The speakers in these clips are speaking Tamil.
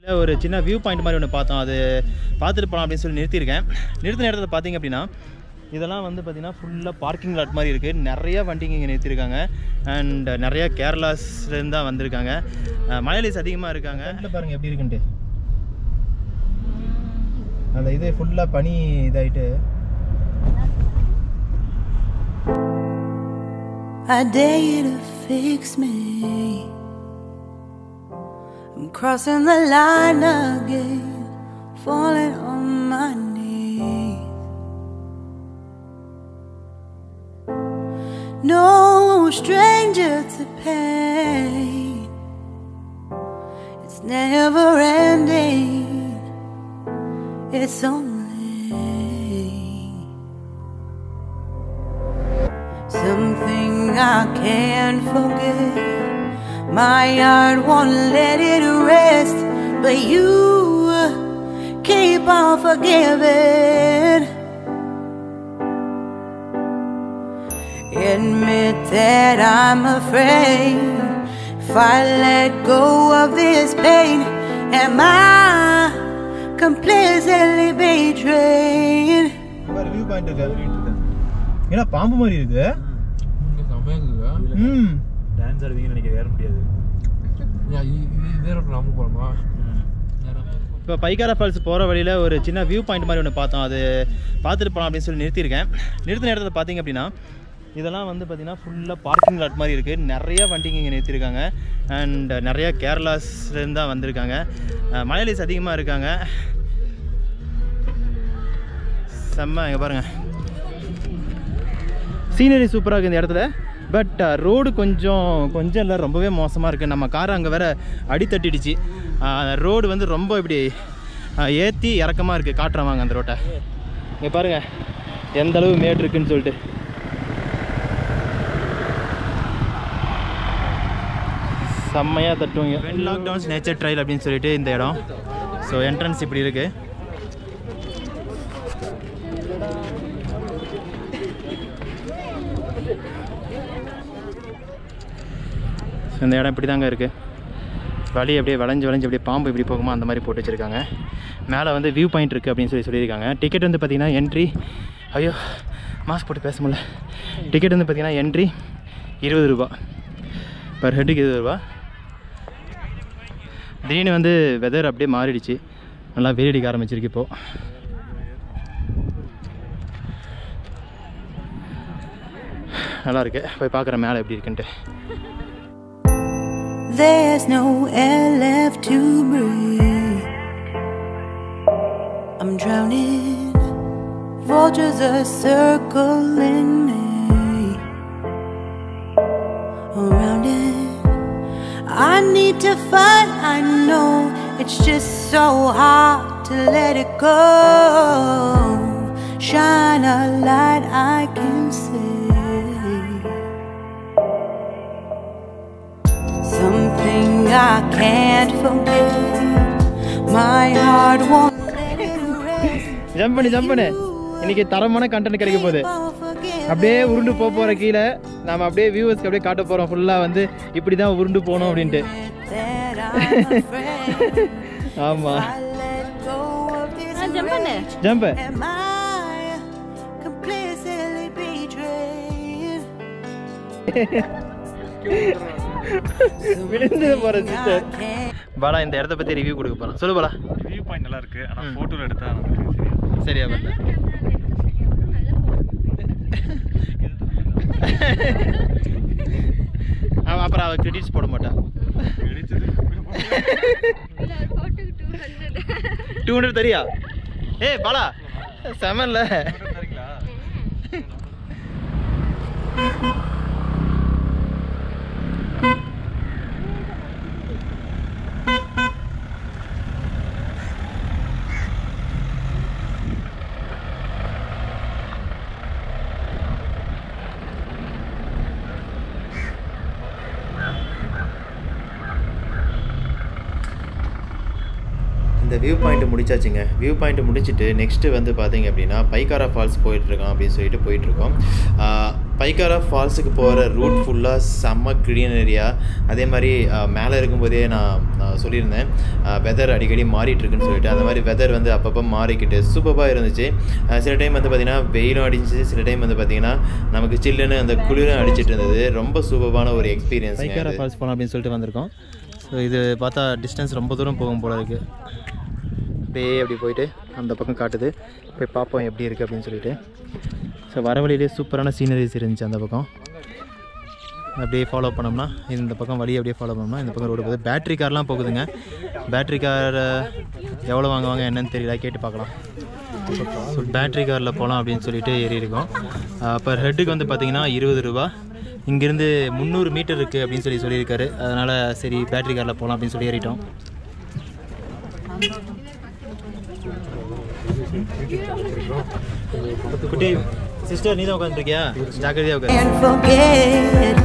ஒரு சின்ன வியூ பாயிண்ட் மாதிரி ஒன்று பார்த்தோம். அது பார்த்துட்டு போகலாம் அப்படின்னு சொல்லி நிறுத்தியிருக்கேன். நிறுத்தின இடத்துல பார்த்தீங்க அப்படின்னா இதெல்லாம் வந்து பார்த்திங்கன்னா ஃபுல்லாக பார்க்கிங் லாட் மாதிரி இருக்குது. நிறைய வண்டிங்க இங்கே நிறுத்தியிருக்காங்க. அண்ட் நிறையா கேரளாஸ்லேருந்து தான் வந்திருக்காங்க. மலையாளிஸ் அதிகமாக இருக்காங்க. இதில் பாருங்கள் எப்படி இருக்குன்ட்டு. அந்த இது ஃபுல்லாக பனி இதாகிட்டு I dare you to fix me. I'm crossing the line again, falling on my knees. No stranger to pain, it's never ending, it's only something I can't forget. My heart won't let it rest, but you keep on forgiving. Admit that I'm afraid if I let go of this pain, am I completely betrayed? View point இருக்கு. ஏன்னா பாம்பு மாதிரி இருக்கு. இங்க சமையல்ல டான்ஸ் ஆடுவீங்கன்னு நினைக்கிறேன். ஏற முடியாது. இதே நாம போறோமா? இப்போ பைக்காரா ஃபால்ஸ் போகிற வழியில் ஒரு சின்ன வியூ பாயிண்ட் மாதிரி ஒன்று பார்த்தோம். அது பார்த்துட்டு போகலாம் அப்படின்னு சொல்லி நிறுத்தியிருக்கேன். நிறுத்தின இடத்துல பார்த்தீங்க அப்படின்னா இதெல்லாம் வந்து பார்த்திங்கன்னா ஃபுல்லாக பார்க்கிங் லாட் மாதிரி இருக்குது. நிறைய வண்டிங்க இங்கே நிறுத்தியிருக்காங்க. அண்ட் நிறையா கேரளாஸ்லேருந்து தான் வந்திருக்காங்க. மலையாளிஸ் அதிகமாக இருக்காங்க. செம்ம. இங்கே பாருங்கள், சீனரி சூப்பராக இருக்குது இந்த இடத்துல. பட் ரோடு கொஞ்சம் இல்லை, ரொம்பவே மோசமாக இருக்குது. நம்ம காரை அங்கே வேறு அடி தட்டிடுச்சு. ரோடு வந்து ரொம்ப இப்படி ஏற்றி இறக்கமாக இருக்குது. காட்டுறவாங்க அந்த ரோட்டை. இங்கே பாருங்கள் எந்த அளவு மேட் இருக்குன்னு சொல்லிட்டு. செம்மையாக தட்டுவீங்க. வென் லாக்டவுன்ஸ் நேச்சர் ட்ரையல் அப்படின்னு சொல்லிட்டு இந்த இடம். ஸோ என்ட்ரன்ஸ் இப்படி இருக்குது. இந்த இடம் இப்படி தாங்க இருக்குது. வழி அப்படியே வளைஞ்சு அப்படியே பாம்பு இப்படி போகுமா அந்த மாதிரி போட்டு வச்சுருக்காங்க. மேலே வந்து வியூ பாயிண்ட் இருக்குது அப்படின்னு சொல்லியிருக்காங்க. டிக்கெட் வந்து பார்த்திங்கன்னா என்ட்ரி, ஐயோ மாஸ்க் போட்டு பேச முடியல. டிக்கெட் வந்து பார்த்திங்கன்னா என்ட்ரி 20 ரூபா, பர் ஹெட்டுக்கு 20 ரூபா. திடீர்னு வந்து வெதர் அப்படியே மாறிடுச்சு, நல்லா வெயில் அடிக்க ஆரம்பிச்சிருக்கு இப்போது. நல்லாயிருக்கு. போய் பார்க்குறேன் மேலே எப்படி இருக்குன்ட்டு. There's no air left to breathe. I'm drowning. Vultures are circling me. Around it, I need to fight. I know it's just so hard to let it go. Shine a light I can see. Something I can't forget. My heart won't let it rest. Jump பண்ணு. இன்னைக்கு தரமான கண்டென்ட் கிடைக்க போகுது. அப்படியே உருண்டு போகிற கீழே நாம் அப்படியே வியூவர்ஸ்க்கு அப்படியே காட்ட போகிறோம். ஃபுல்லாக வந்து இப்படி தான் உருண்டு போகணும் அப்படின்ட்டு. ஆமாம், ஜம்ப். விழுந்து போகிற சிஸ்டர். பாலா இந்த இடத்த பற்றி ரிவ்யூ கொடுக்க போகிறோம். சொல்லு பாலா. வியூ பாயிண்ட் நல்லா இருக்குது. ஆனால் ஃபோட்டோவில் எடுத்தால் சரியா பண்ணல. அவன் அப்புறம் அவள் கிரெடிட்ஸ் போட மாட்டான். 200 தரியா? ஏய் பாலா செமல்ல. இந்த வியூ பாயிண்ட் முடிச்சாச்சுங்க. வியூ பாயிண்ட் முடிச்சுட்டு நெக்ஸ்ட்டு வந்து பார்த்தீங்க அப்படின்னா பைக்காரா ஃபால்ஸ் போயிட்டுருக்கோம் அப்படின்னு சொல்லிட்டு போயிட்டுருக்கோம். பைக்காரா ஃபால்ஸுக்கு போகிற ரூட் ஃபுல்லாக செம்ம க்ளீன் ஏரியா. அதே மாதிரி மேலே இருக்கும்போதே நான் சொல்லியிருந்தேன் வெதர் அடிக்கடி மாறிட்டுருக்குன்னு சொல்லிட்டு. அந்த மாதிரி வெதர் வந்து அப்பப்போ மாறிக்கிட்டு சூப்பராக இருந்துச்சு. சில டைம் வந்து பார்த்திங்கன்னா வெயிலும் அடிச்சிச்சு, சில டைம் வந்து பார்த்திங்கன்னா நமக்கு சில்லுன்னு அந்த குளிரும் அடிச்சிட்டு இருந்தது. ரொம்ப சூப்பரான ஒரு எக்ஸ்பீரியன்ஸ். பைக்காரா ஃபால்ஸ் போகலாம் அப்படின்னு சொல்லிட்டு வந்திருக்கோம். ஸோ இது பார்த்தா டிஸ்டன்ஸ் ரொம்ப தூரம் போகும் போல இருக்குது. அப்படியே அப்படி போயிட்டு அந்த பக்கம் காட்டுது, போய் பார்ப்போம் எப்படி இருக்குது அப்படின்னு சொல்லிட்டு. ஸோ வர வழியிலே சூப்பரான சீனரிஸ் இருந்துச்சு அந்த பக்கம். அப்படியே ஃபாலோ பண்ணோம்னா இந்த பக்கம் வழி அப்படியே ஃபாலோ பண்ணோம்னா இந்த பக்கம் ரோடு போகுது. பேட்ரி கார்லாம் போகுதுங்க. பேட்ரி கார் எவ்வளோ வாங்குவாங்க என்னன்னு தெரியல, கேட்டு பார்க்கலாம். ஸோ பேட்ரி காரில் போகலாம் அப்படின்னு சொல்லிட்டு ஏறி இருக்கோம். பர் ஹெட்டுக்கு வந்து பார்த்திங்கன்னா 20 ரூபா. இங்கேருந்து 300 மீட்டர் இருக்குது அப்படின்னு சொல்லியிருக்காரு. அதனால் சரி பேட்ரி காரில் போகலாம் அப்படின்னு சொல்லி ஏறிட்டோம். குட்டி சிஸ்டர் நீ தான் உட்காந்துருக்கியா? ஜாக்கிரதையாக forget.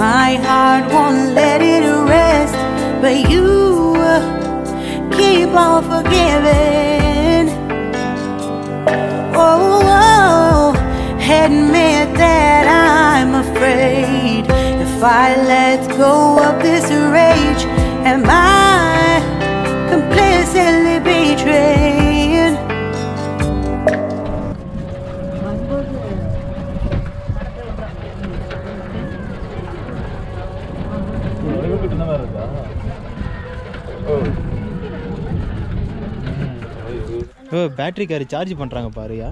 My heart won't let it rest, but you keep on forgiving. Oh, admit that I'm afraid if I let go of this rage, am I complicitly betrayed? ஓ பேட்ரி கார் சார்ஜ் பண்ணுறாங்க பாருயா.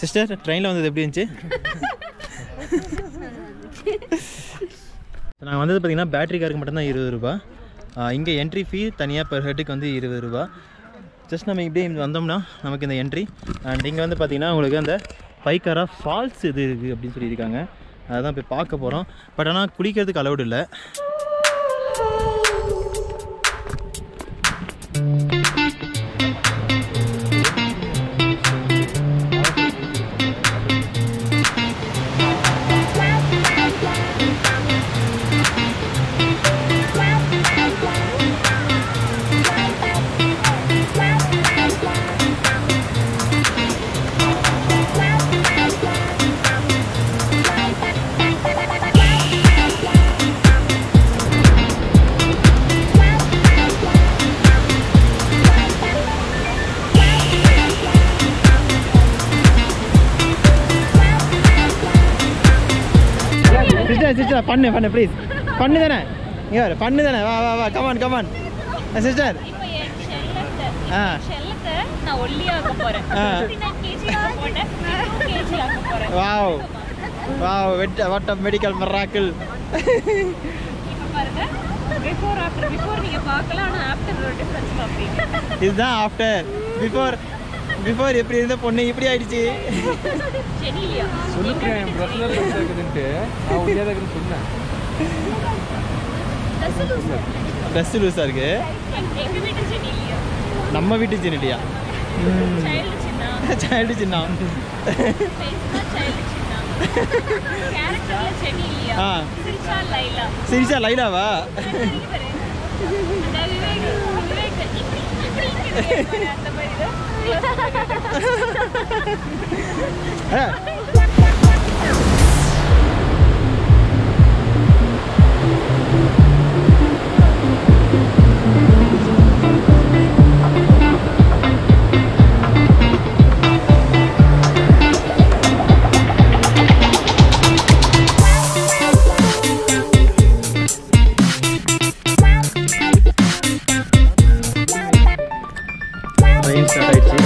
சிஸ்டர் ட்ரெயினில் வந்தது எப்படி இருந்துச்சு? நாங்கள் வந்தது பார்த்திங்கன்னா பேட்ரி காருக்கு மட்டும்தான் 20 ரூபா. இங்கே என்ட்ரி ஃபீ தனியாக பெர் ஹெட்டுக்கு வந்து 20 ரூபா. ஜஸ்ட் நம்ம இப்படியே வந்தோம்னா நமக்கு இந்த என்ட்ரி. அண்ட் இங்கே வந்து பார்த்திங்கன்னா உங்களுக்கு அந்த பைக்காரா ஃபால்ஸ் இது இருக்குது அப்படின்னு சொல்லியிருக்காங்க. அதான் போய் பார்க்க போகிறோம். பட் ஆனால் குளிக்கிறதுக்கு அலௌடு இல்லை. சிஸ்டர் பண்ணு பண்ணு ப்ளீஸ். பண்ணு தானே இங்கே வர பண்ணு தானே. வா வா வா கமான் கமான் சிஸ்டர். ஆ நான் ஒல்லியாக போறேன். Wow wow what a medical miracle. இப்போ பாருங்க பிஃபோர் ஆஃப்டர். பிஃபோர் நீங்க பார்க்கலாம், ஆனா ஆஃப்டர் ஒரு டிஃபரன்ஸ் பாப்பீங்க. இதுதான் ஆஃப்டர். பிஃபோர் எப்படி இருந்த பொண்ணு இப்படி ஆயிடுச்சு. செனிலியா சொல்லுறேன் பிரச்சனை இருக்குதுன்ட்டு நான் ஒல்லியாக இருக்குன்னு சொன்னேன். ட்ரெஸ் லூஸாக இருக்கு. எங்க வீட்டு செனிலியா, நம்ம வீட்டு ஜெனிலியா. சைல்டு சின்ன கேரக்டர்ல செனிலியா. ஆ சிரிச்சா லைலா. சிரிச்சா லைலாவா? அந்த மாதிரி தான். ட்ரெயின் ஸ்டார்ட் ஆயிடுச்சு.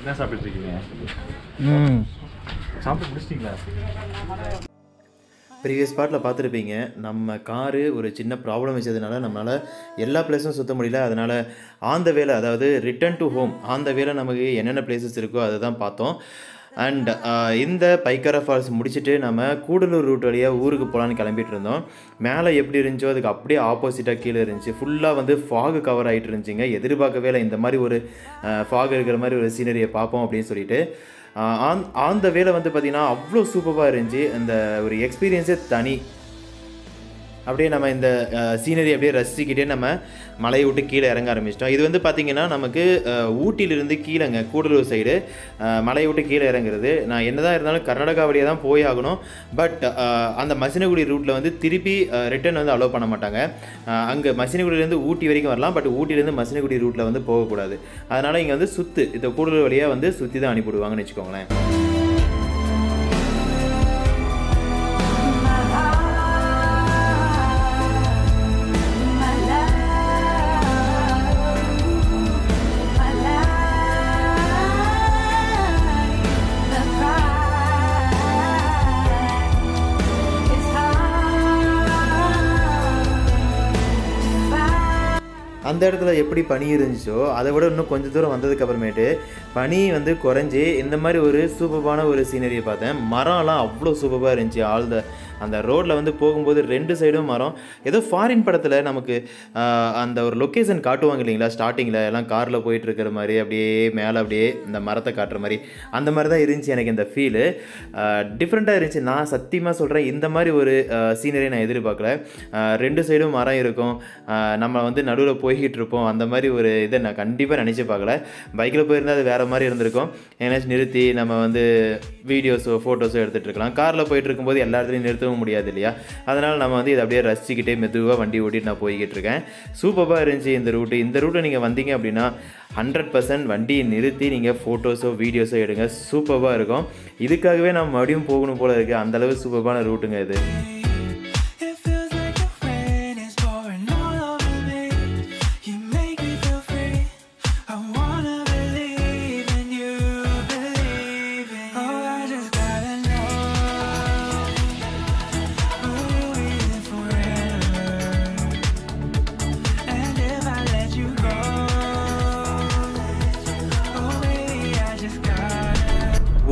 என்ன சாப்பிட்டு இருக்கீங்க? சாப்பிட்டு முடிச்சிட்டீங்களா? ப்ரீவியஸ் பார்ட்டில் பார்த்துருப்பீங்க, நம்ம காரு ஒரு சின்ன ப்ராப்ளம் வச்சதுனால நம்மளால் எல்லா பிளேஸும் சுற்ற முடியல. அதனால் ஆன் த வேல, அதாவது return to home on the வேல நமக்கு என்னென்ன பிளேசஸ் இருக்கோ அதை தான் பார்த்தோம். அண்ட் இந்த பைக்காரா ஃபால்ஸ் முடிச்சுட்டு நம்ம கூடலூர் ரூட் வழியாக ஊருக்கு போகலான்னு கிளம்பிட்டு இருந்தோம். மேலே எப்படி இருந்துச்சோ அதுக்கு அப்படியே ஆப்போசிட்டாக கீழே இருந்துச்சு. ஃபுல்லாக வந்து ஃபாகு கவர் ஆகிட்டு இருந்துச்சுங்க. எதிர்பார்க்கவே இல்லை இந்த மாதிரி ஒரு ஃபாக் இருக்கிற மாதிரி ஒரு சீனரியை பார்ப்போம் அப்படின்னு சொல்லிட்டு. ஆன் த வேல வந்து பார்த்திங்கன்னா அவ்வளோ சூப்பராக இருந்துச்சு. அந்த ஒரு எக்ஸ்பீரியன்ஸே தனி. அப்படியே நம்ம இந்த சீனரி அப்படியே ரசிச்சுக்கிட்டே நம்ம மலையை விட்டு கீழே இறங்க ஆரம்பிச்சிட்டோம். இது வந்து பார்த்திங்கன்னா நமக்கு ஊட்டியிலிருந்து கீழேங்க, கூடலூர் சைடு மலையை விட்டு கீழே இறங்குறது. நான் என்ன தான் இருந்தாலும் கர்நாடகா வழியாக தான் போய் ஆகணும். பட் அந்த மசினகுடி ரூட்டில் வந்து திருப்பி ரிட்டர்ன் வந்து அலோவ் பண்ண மாட்டாங்க. அங்கே மசினகுடியிலேருந்து ஊட்டி வரைக்கும் வரலாம், பட் ஊட்டியிலேருந்து மசினகுடி ரூட்டில் வந்து போகக்கூடாது. அதனால் இங்கே வந்து இந்த கூடலூர் வழியாக வந்து சுற்றி தான் அனுப்பிவிடுவாங்கன்னு வச்சுக்கோங்களேன். அந்த இடத்துல எப்படி பனி இருந்துச்சோ அதை விட இன்னும் கொஞ்சம் தூரம் வந்ததுக்கப்புறமேட்டு பனி வந்து குறைஞ்சி இந்த மாதிரி ஒரு சூப்பரான ஒரு சீனரியை பார்த்தேன். மரம்லாம் அவ்வளோ சூப்பராக இருந்துச்சு. அந்த ரோட்டில் வந்து போகும்போது 2 சைடும் மரம். ஏதோ ஃபாரின் படத்தில் நமக்கு அந்த ஒரு லொக்கேஷன் காட்டுவாங்க இல்லைங்களா, ஸ்டார்டிங்கில் எல்லாம் காரில் போயிட்டுருக்கிற மாதிரி அப்படியே மேலே அப்படியே இந்த மரத்தை காட்டுற மாதிரி, அந்த மாதிரி தான் இருந்துச்சு எனக்கு இந்த ஃபீலு. டிஃப்ரெண்ட்டாக இருந்துச்சு. நான் சத்தியமாக சொல்கிறேன், இந்த மாதிரி ஒரு சீனரியை நான் எதிர்பார்க்கல. 2 சைடும் மரம் இருக்கும், நம்ம வந்து நடுவில் போய்கிட்டு இருப்போம். அந்த மாதிரி ஒரு இதை நான் கண்டிப்பாக நினச்சி பார்க்கல. பைக்கில் போயிருந்தால் அது வேறு மாதிரி இருந்திருக்கும். ஏன்னாச்சும் நிறுத்தி நம்ம வந்து வீடியோஸோ ஃபோட்டோஸோ எடுத்துகிட்டு இருக்கலாம். காரில் போயிட்டு இருக்கும்போது எல்லா இடத்துலையும் நிறுத்தவும் முடியாது இல்லையா. அதனால் நம்ம வந்து இதை அப்படியே ரசிச்சுக்கிட்டே மெதுவாக வண்டி ஓட்டிட்டு நான் போய்கிட்டு இருக்கேன். சூப்பராக இருந்துச்சு இந்த ரூட்டு. இந்த ரூட்டை நீங்கள் வந்தீங்க அப்படின்னா 100% வண்டியை நிறுத்தி நீங்கள் ஃபோட்டோஸோ வீடியோஸோ எடுங்க. சூப்பராக இருக்கும். இதுக்காகவே நம்ம மறுபடியும் போகணும் போல இருக்குது. அந்தளவு சூப்பரான ரூட்டுங்க இது.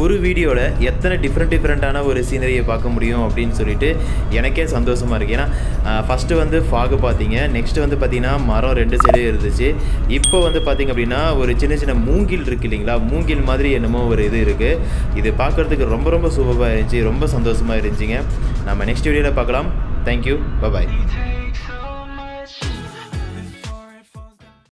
ஒரு வீடியோவில் எத்தனை டிஃப்ரெண்ட்டான ஒரு சீனரியை பார்க்க முடியும் அப்படின்னு சொல்லிட்டு எனக்கே சந்தோஷமாக இருக்குது. ஏன்னா ஃபஸ்ட்டு வந்து ஃபாகு பார்த்தீங்க, நெக்ஸ்ட்டு வந்து பார்த்திங்கன்னா மரம் 2 சைடு இருந்துச்சு. இப்போ வந்து பார்த்திங்க அப்படின்னா ஒரு சின்ன மூங்கில் இருக்குது இல்லைங்களா, மூங்கில் மாதிரி என்னமோ ஒரு இது இருக்குது. இது பார்க்குறதுக்கு ரொம்ப சூப்பராக இருந்துச்சு, ரொம்ப சந்தோஷமாக இருந்துச்சுங்க. நம்ம நெக்ஸ்ட் வீடியோவில் பார்க்கலாம். தேங்க்யூ, பாய்.